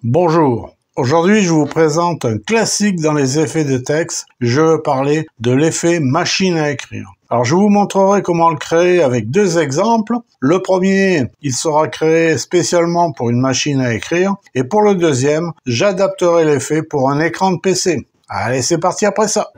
Bonjour, aujourd'hui je vous présente un classique dans les effets de texte. Je veux parler de l'effet machine à écrire. Alors je vous montrerai comment le créer avec deux exemples. Le premier, il sera créé spécialement pour une machine à écrire. Et pour le deuxième, j'adapterai l'effet pour un écran de PC. Allez, c'est parti après ça.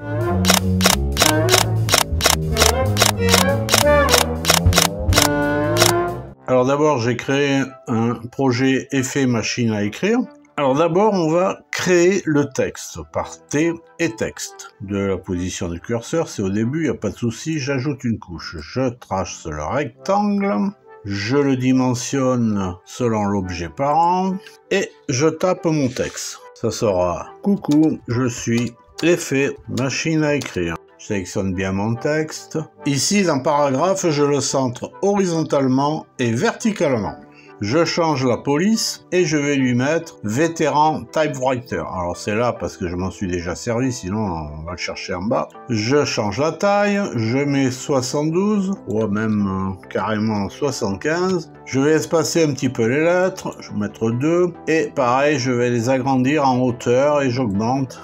Alors d'abord, j'ai créé un projet effet machine à écrire. Alors d'abord, on va créer le texte par T et texte. De la position du curseur, c'est au début, il n'y a pas de souci, j'ajoute une couche. Je trace le rectangle, je le dimensionne selon l'objet parent et je tape mon texte. Ça sera « Coucou, je suis l'effet machine à écrire ». Je sélectionne bien mon texte. Ici, dans paragraphe, je le centre horizontalement et verticalement. Je change la police et je vais lui mettre vétéran typewriter. Alors c'est là parce que je m'en suis déjà servi, sinon on va le chercher en bas. Je change la taille, je mets 72 ou même carrément 75. Je vais espacer un petit peu les lettres, je vais mettre 2 et pareil, je vais les agrandir en hauteur et j'augmente.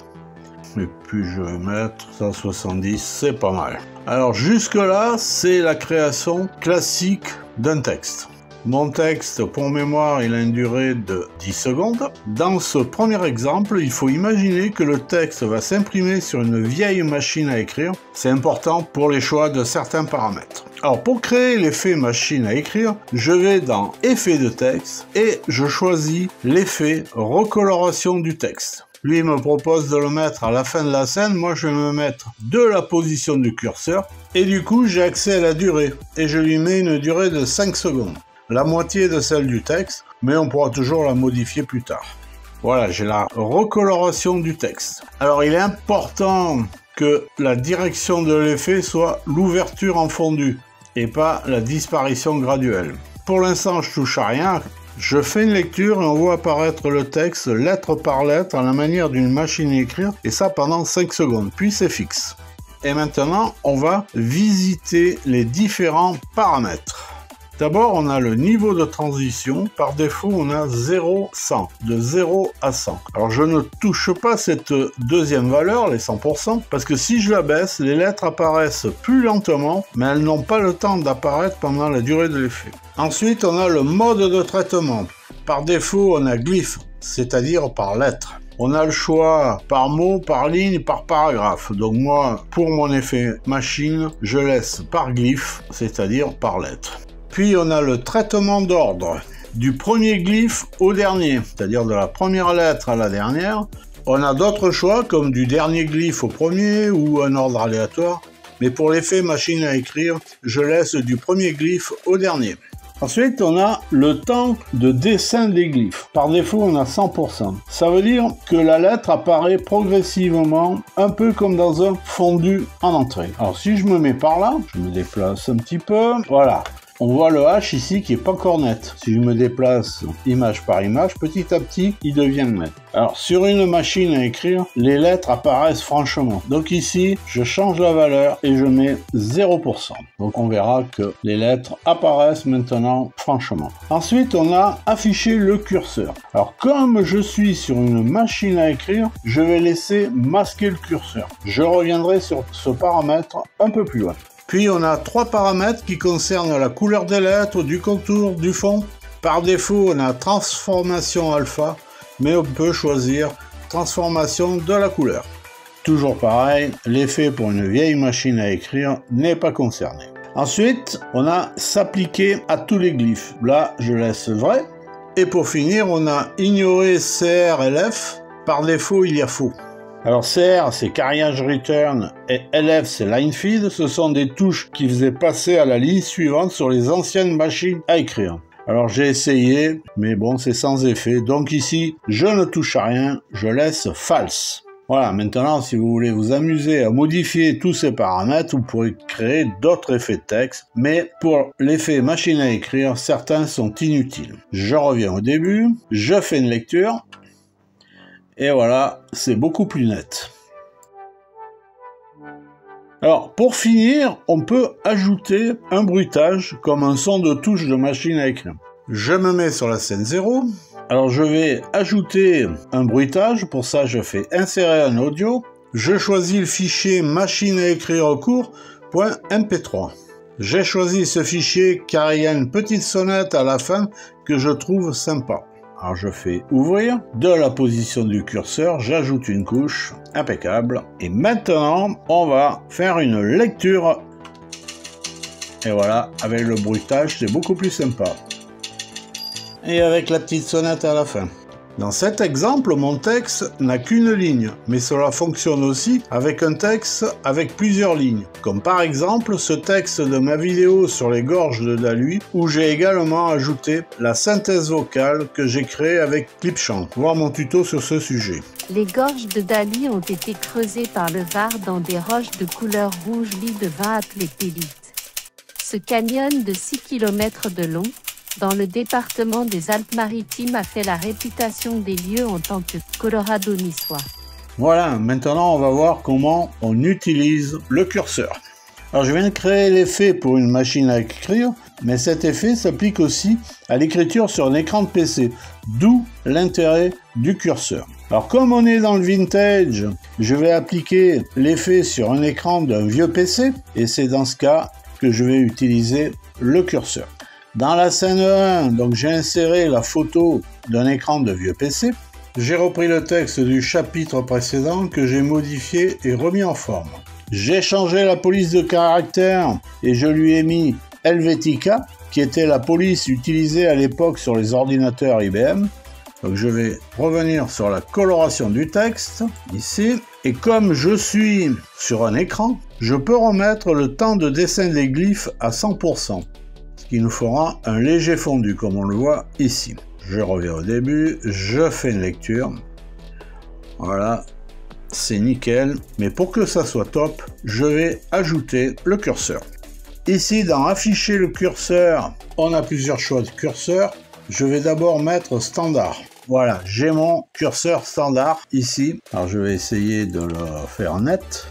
Et puis je vais mettre 170, c'est pas mal. Alors jusque là, c'est la création classique d'un texte. Mon texte, pour mémoire, il a une durée de 10 secondes. Dans ce premier exemple, il faut imaginer que le texte va s'imprimer sur une vieille machine à écrire. C'est important pour les choix de certains paramètres. Alors pour créer l'effet machine à écrire, je vais dans Effet de texte et je choisis l'effet recoloration du texte. Lui me propose de le mettre à la fin de la scène, moi je vais me mettre de la position du curseur et du coup j'ai accès à la durée et je lui mets une durée de 5 secondes. La moitié de celle du texte, mais on pourra toujours la modifier plus tard. Voilà, j'ai la recoloration du texte. Alors il est important que la direction de l'effet soit l'ouverture en fondu et pas la disparition graduelle. Pour l'instant je touche à rien. Je fais une lecture et on voit apparaître le texte lettre par lettre à la manière d'une machine à écrire et ça pendant 5 secondes, puis c'est fixe. Et maintenant, on va visiter les différents paramètres. D'abord, on a le niveau de transition. Par défaut, on a 0-100, de 0 à 100. Alors, je ne touche pas cette deuxième valeur, les 100%, parce que si je la baisse, les lettres apparaissent plus lentement, mais elles n'ont pas le temps d'apparaître pendant la durée de l'effet. Ensuite, on a le mode de traitement. Par défaut, on a glyphe, c'est-à-dire par lettre. On a le choix par mot, par ligne, par paragraphe. Donc moi, pour mon effet machine, je laisse par glyphe, c'est-à-dire par lettre. Puis on a le traitement d'ordre, du premier glyphe au dernier, c'est-à-dire de la première lettre à la dernière. On a d'autres choix comme du dernier glyphe au premier ou un ordre aléatoire, mais pour l'effet machine à écrire, je laisse du premier glyphe au dernier. Ensuite, on a le temps de dessin des glyphes. Par défaut, on a 100%. Ça veut dire que la lettre apparaît progressivement, un peu comme dans un fondu en entrée. Alors si je me mets par là, je me déplace un petit peu, voilà. On voit le H ici qui est pas encore net. Si je me déplace image par image, petit à petit, il devient net. Alors, sur une machine à écrire, les lettres apparaissent franchement. Donc ici, je change la valeur et je mets 0%. Donc on verra que les lettres apparaissent maintenant franchement. Ensuite, on a affiché le curseur. Alors, comme je suis sur une machine à écrire, je vais laisser masquer le curseur. Je reviendrai sur ce paramètre un peu plus loin. Puis on a 3 paramètres qui concernent la couleur des lettres, du contour, du fond. Par défaut, on a transformation alpha, mais on peut choisir transformation de la couleur. Toujours pareil, l'effet pour une vieille machine à écrire n'est pas concerné. Ensuite, on a s'appliquer à tous les glyphes. Là, je laisse vrai. Et pour finir, on a ignorer CR et LF. Par défaut, il y a faux. Alors CR c'est carriage return et LF c'est line feed, ce sont des touches qui faisaient passer à la ligne suivante sur les anciennes machines à écrire. Alors j'ai essayé, mais bon c'est sans effet, donc ici je ne touche à rien, je laisse false. Voilà, maintenant si vous voulez vous amuser à modifier tous ces paramètres, vous pourrez créer d'autres effets de texte, mais pour l'effet machine à écrire, certains sont inutiles. Je reviens au début, je fais une lecture. Et voilà, c'est beaucoup plus net. Alors, pour finir, on peut ajouter un bruitage comme un son de touche de machine à écrire. Je me mets sur la scène 0, Alors je vais ajouter un bruitage, pour ça je fais insérer un audio. Je choisis le fichier machine à écrire au cours.mp3. J'ai choisi ce fichier car il y a une petite sonnette à la fin que je trouve sympa. Alors je fais ouvrir, de la position du curseur, j'ajoute une couche, impeccable. Et maintenant, on va faire une lecture. Et voilà, avec le bruitage, c'est beaucoup plus sympa. Et avec la petite sonnette à la fin. Dans cet exemple, mon texte n'a qu'une ligne, mais cela fonctionne aussi avec un texte avec plusieurs lignes, comme par exemple ce texte de ma vidéo sur les gorges de Dali, où j'ai également ajouté la synthèse vocale que j'ai créée avec Clipchamp. Voir mon tuto sur ce sujet. Les gorges de Dali ont été creusées par le Var dans des roches de couleur rouge lit de vin appelé pélite. Ce canyon de 6 km de long, dans le département des Alpes-Maritimes, a fait la réputation des lieux en tant que Colorado niçois. Voilà, maintenant on va voir comment on utilise le curseur. Alors je viens de créer l'effet pour une machine à écrire, mais cet effet s'applique aussi à l'écriture sur un écran de PC, d'où l'intérêt du curseur. Alors comme on est dans le vintage, je vais appliquer l'effet sur un écran d'un vieux PC, et c'est dans ce cas que je vais utiliser le curseur. Dans la scène 1, donc j'ai inséré la photo d'un écran de vieux PC. J'ai repris le texte du chapitre précédent que j'ai modifié et remis en forme. J'ai changé la police de caractère et je lui ai mis Helvetica, qui était la police utilisée à l'époque sur les ordinateurs IBM. Donc je vais revenir sur la coloration du texte, ici. Et comme je suis sur un écran, je peux remettre le temps de dessin des glyphes à 100%. Qui nous fera un léger fondu, comme on le voit ici. Je reviens au début, je fais une lecture. Voilà, c'est nickel. Mais pour que ça soit top, je vais ajouter le curseur. Ici, dans afficher le curseur, on a plusieurs choix de curseur. Je vais d'abord mettre standard. Voilà, j'ai mon curseur standard ici. Alors je vais essayer de le faire net.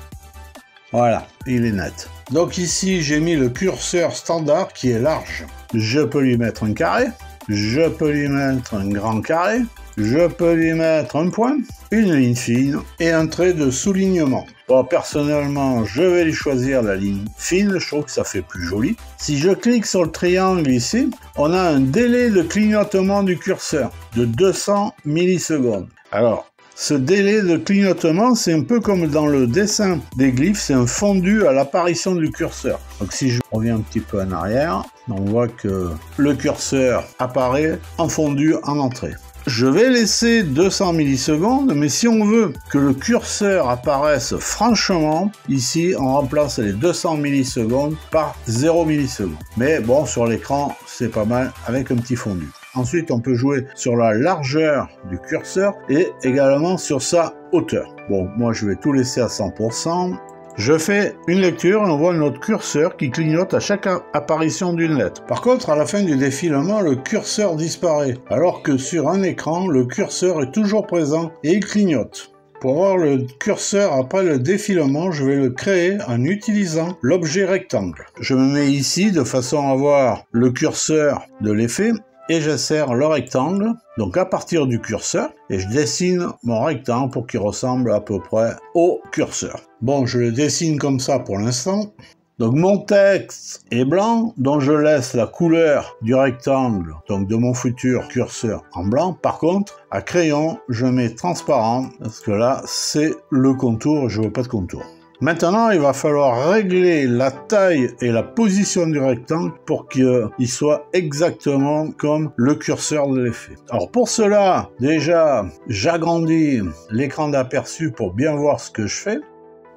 Voilà, il est net. Donc ici, j'ai mis le curseur standard qui est large. Je peux lui mettre un carré, je peux lui mettre un grand carré, je peux lui mettre un point, une ligne fine et un trait de soulignement. Bon, personnellement, je vais lui choisir la ligne fine, je trouve que ça fait plus joli. Si je clique sur le triangle ici, on a un délai de clignotement du curseur de 200 millisecondes. Alors, ce délai de clignotement, c'est un peu comme dans le dessin des glyphes, c'est un fondu à l'apparition du curseur. Donc si je reviens un petit peu en arrière, on voit que le curseur apparaît en fondu en entrée. Je vais laisser 200 millisecondes, mais si on veut que le curseur apparaisse franchement, ici on remplace les 200 millisecondes par 0 millisecondes. Mais bon, sur l'écran, c'est pas mal avec un petit fondu. Ensuite, on peut jouer sur la largeur du curseur et également sur sa hauteur. Bon, moi je vais tout laisser à 100%. Je fais une lecture et on voit notre curseur qui clignote à chaque apparition d'une lettre. Par contre, à la fin du défilement, le curseur disparaît, alors que sur un écran, le curseur est toujours présent et il clignote. Pour voir le curseur après le défilement, je vais le créer en utilisant l'objet rectangle. Je me mets ici de façon à voir le curseur de l'effet. Et j'insère le rectangle, donc à partir du curseur, et je dessine mon rectangle pour qu'il ressemble à peu près au curseur. Bon, je le dessine comme ça pour l'instant. Donc mon texte est blanc, donc je laisse la couleur du rectangle, donc de mon futur curseur, en blanc. Par contre, à crayon, je mets transparent, parce que là, c'est le contour, je veux pas de contour. Maintenant, il va falloir régler la taille et la position du rectangle pour qu'il soit exactement comme le curseur de l'effet. Alors pour cela, déjà, j'agrandis l'écran d'aperçu pour bien voir ce que je fais.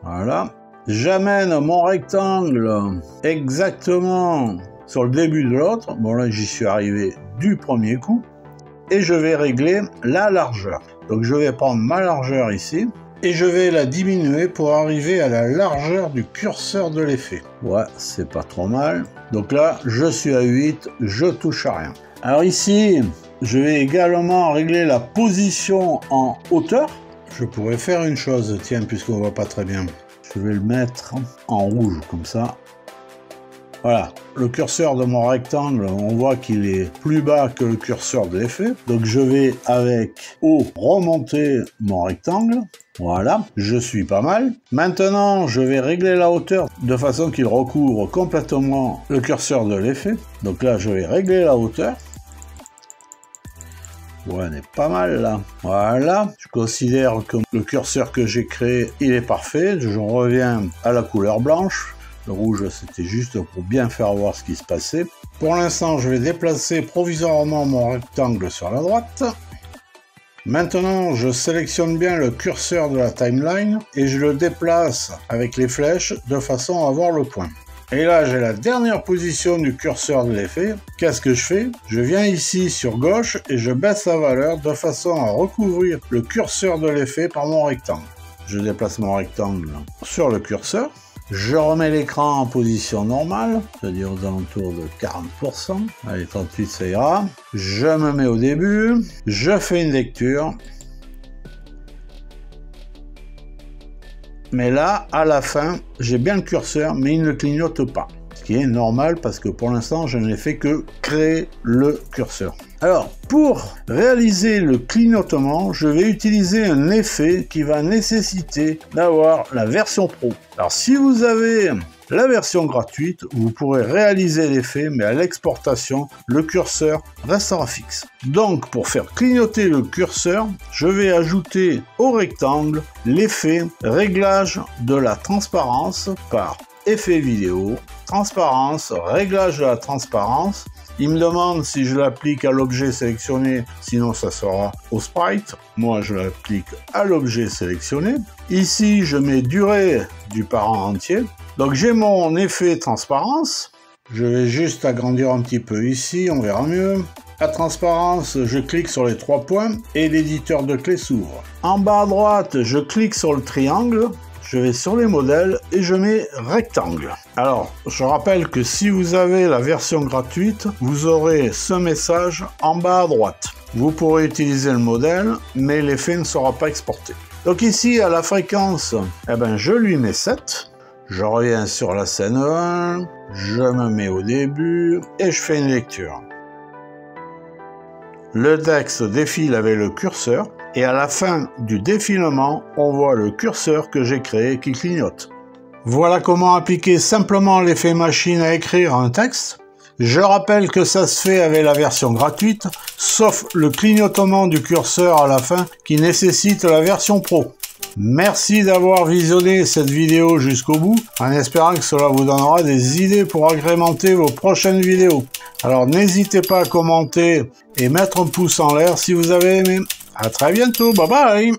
Voilà. J'amène mon rectangle exactement sur le début de l'autre. Bon là, j'y suis arrivé du premier coup. Et je vais régler la largeur. Donc je vais prendre ma largeur ici. Et je vais la diminuer pour arriver à la largeur du curseur de l'effet. Ouais, c'est pas trop mal. Donc là, je suis à 8, je touche à rien. Alors ici, je vais également régler la position en hauteur. Je pourrais faire une chose, tiens, puisqu'on voit pas très bien. Je vais le mettre en rouge, comme ça. Voilà, le curseur de mon rectangle, on voit qu'il est plus bas que le curseur de l'effet. Donc je vais avec O remonter mon rectangle. Voilà, je suis pas mal. Maintenant, je vais régler la hauteur de façon qu'il recouvre complètement le curseur de l'effet. Donc là, je vais régler la hauteur. Ouais, on est pas mal là. Voilà, je considère que le curseur que j'ai créé, il est parfait. Je reviens à la couleur blanche. Le rouge, c'était juste pour bien faire voir ce qui se passait. Pour l'instant, je vais déplacer provisoirement mon rectangle sur la droite. Maintenant, je sélectionne bien le curseur de la timeline et je le déplace avec les flèches de façon à voir le point. Et là, j'ai la dernière position du curseur de l'effet. Qu'est-ce que je fais? Je viens ici sur gauche et je baisse la valeur de façon à recouvrir le curseur de l'effet par mon rectangle. Je déplace mon rectangle sur le curseur. Je remets l'écran en position normale, c'est-à-dire aux alentours de 40%. Allez, 38, ça ira. Je me mets au début. Je fais une lecture. Mais là, à la fin, j'ai bien le curseur, mais il ne clignote pas. Ce qui est normal parce que pour l'instant, je n'ai fait que créer le curseur. Alors, pour réaliser le clignotement, je vais utiliser un effet qui va nécessiter d'avoir la version pro. Alors, si vous avez la version gratuite, vous pourrez réaliser l'effet, mais à l'exportation, le curseur restera fixe. Donc, pour faire clignoter le curseur, je vais ajouter au rectangle l'effet réglage de la transparence par effet vidéo, transparence, réglage de la transparence. Il me demande si je l'applique à l'objet sélectionné, sinon ça sera au sprite. Moi, je l'applique à l'objet sélectionné. Ici, je mets durée du parent entier. Donc, j'ai mon effet transparence. Je vais juste agrandir un petit peu ici, on verra mieux. La transparence, je clique sur les 3 points et l'éditeur de clés s'ouvre. En bas à droite, je clique sur le triangle. Je vais sur les modèles et je mets rectangle. Alors, je rappelle que si vous avez la version gratuite, vous aurez ce message en bas à droite. Vous pourrez utiliser le modèle, mais l'effet ne sera pas exporté. Donc ici, à la fréquence, je lui mets 7. Je reviens sur la scène 1, je me mets au début et je fais une lecture. Le texte défile avec le curseur. Et à la fin du défilement, on voit le curseur que j'ai créé qui clignote. Voilà comment appliquer simplement l'effet machine à écrire un texte. Je rappelle que ça se fait avec la version gratuite, sauf le clignotement du curseur à la fin qui nécessite la version pro. Merci d'avoir visionné cette vidéo jusqu'au bout, en espérant que cela vous donnera des idées pour agrémenter vos prochaines vidéos. Alors n'hésitez pas à commenter et mettre un pouce en l'air si vous avez aimé. À très bientôt, bye bye!